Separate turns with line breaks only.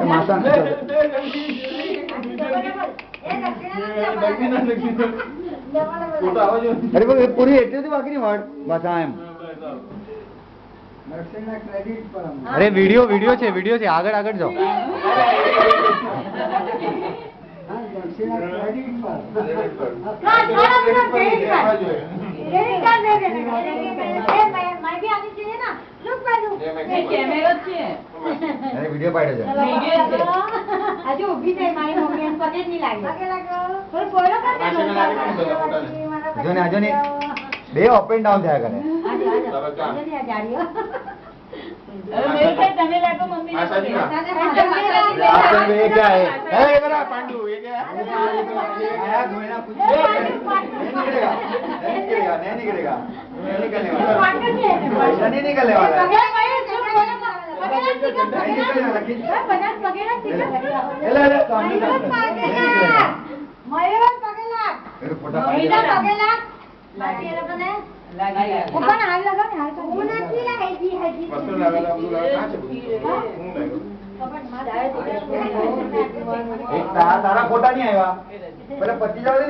માતા અરે પૂરી એટલી બાકી ની વાડ બતા એમ અરે વિડિયો છે આગળ જાઓ વિડિયો પાડે છે
આજે ઊભી થઈ મારી મમ્મી પગે નહીં લાગે થોડું બોલો કરજો
આજો ને બે અપ એન્ડ ડાઉન થયા કરે
તમે લાગો મમ્મી
आपको ये क्या है ए बड़ा पांडु ये क्या है आया धोना कुछ नहीं निकलेगा नहीं निकलने वाला नहीं निकलने वाला તારા ફોટા નહીં આવ્યા પેલા 25 જવા દે